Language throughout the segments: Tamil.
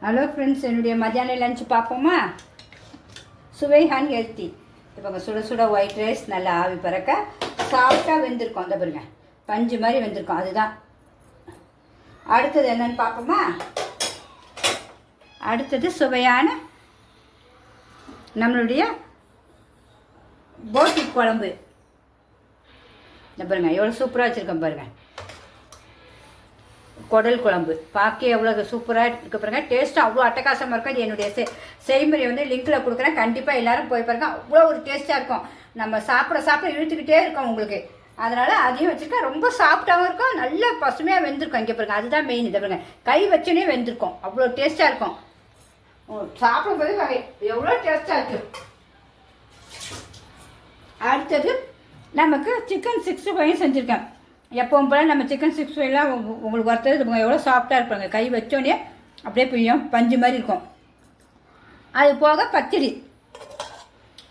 ஹலோ ஃப்ரெண்ட்ஸ், என்னுடைய மத்தியான லஞ்ச் பார்ப்போமா? சுவை அண்ட் ஹெல்த்தி. இப்போ சுட சுட ஒயிட் ரைஸ் நல்லா ஆவி பறக்க சாஃப்டாக வெந்திருக்கும். அந்த பாருங்க, பஞ்சு மாதிரி வெந்திருக்கும். அதுதான். அடுத்தது என்னன்னு பார்ப்போமா? அடுத்தது சுவையான நம்மளுடைய போட்டி குழம்பு. இந்த பாருங்க எவ்வளோ சூப்பராக வச்சுருக்கேன் பாருங்கள். குடல் குழம்பு பார்க்க எவ்வளோ சூப்பராக இருக்க பாருங்க. டேஸ்ட்டு அவ்வளோ அட்டகாசமாக இருக்கும். அது என்னுடைய செய்முறை வந்து லிங்க்கில் கொடுக்குறேன். கண்டிப்பாக எல்லோரும் போய் பாருங்க. அவ்வளோ ஒரு டேஸ்ட்டாக இருக்கும். நம்ம சாப்பிட இழுத்துக்கிட்டே இருக்கோம் உங்களுக்கு. அதனால் அதையும் வச்சுருக்கேன். ரொம்ப சாஃப்டாகவும் இருக்கும், நல்ல பசுமையாக வெந்திருக்கும். இங்கே பாருங்க, அதுதான் மெயின். இதை பாருங்க, கை வச்சோன்னே வெந்திருக்கும். அவ்வளோ டேஸ்ட்டாக இருக்கும். சாப்பிடும்போது எவ்வளோ டேஸ்ட்டாக இருக்குது. அடுத்தது நமக்கு சிக்கன் 65 செஞ்சுருக்கேன். எப்பவும் போல் நம்ம சிக்கன் 65 உங்களுக்கு வறுத்தது எவ்வளோ சாஃப்டாக இருப்பாங்க. கை வச்சோன்னே அப்படியே பிரியும், பஞ்சு மாதிரி இருக்கும். அது போக பச்சடி,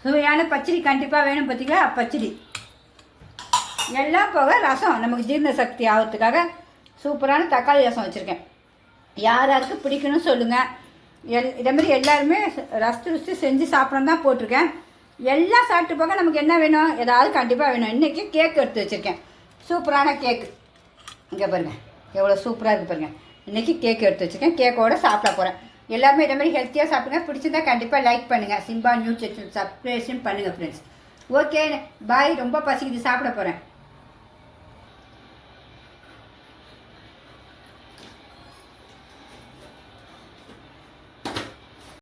சுவையான பச்சடி கண்டிப்பாக வேணும். பார்த்தீங்களா, பச்சடி எல்லாம் போக ரசம், நமக்கு ஜீரண சக்தி ஆகிறதுக்காக சூப்பரான தக்காளி ரசம் வச்சுருக்கேன். யார் யாருக்கு பிடிக்கணும்னு சொல்லுங்கள். இதே மாதிரி எல்லாருமே ரசித்து செஞ்சு சாப்பிட்றோம் தான் போட்டிருக்கேன். எல்லாம் சாப்பிட்டு போக நமக்கு என்ன வேணும், ஏதாவது கண்டிப்பாக வேணும். இன்றைக்கி கேக் எடுத்து வச்சுருக்கேன், சூப்பரான கேக்கு. இங்கே பாருங்கள் எவ்வளோ சூப்பராக இருக்குது பாருங்கள். இன்றைக்கி கேக் எடுத்து வச்சுருக்கேன். கேக்கோடு சாப்பிட போகிறேன். எல்லாருமே இதே மாதிரி ஹெல்த்தியாக சாப்பிடுங்க. பிடிச்சிருந்தா கண்டிப்பாக லைக் பண்ணுங்கள். சிம்பா நியூஸ் சேனல் சப்ஸ்கிரைப் பண்ணுங்கள் ஃப்ரெண்ட்ஸ். Okay bye. ரொம்ப பசிக்குது, சாப்பிட போகிறேன்.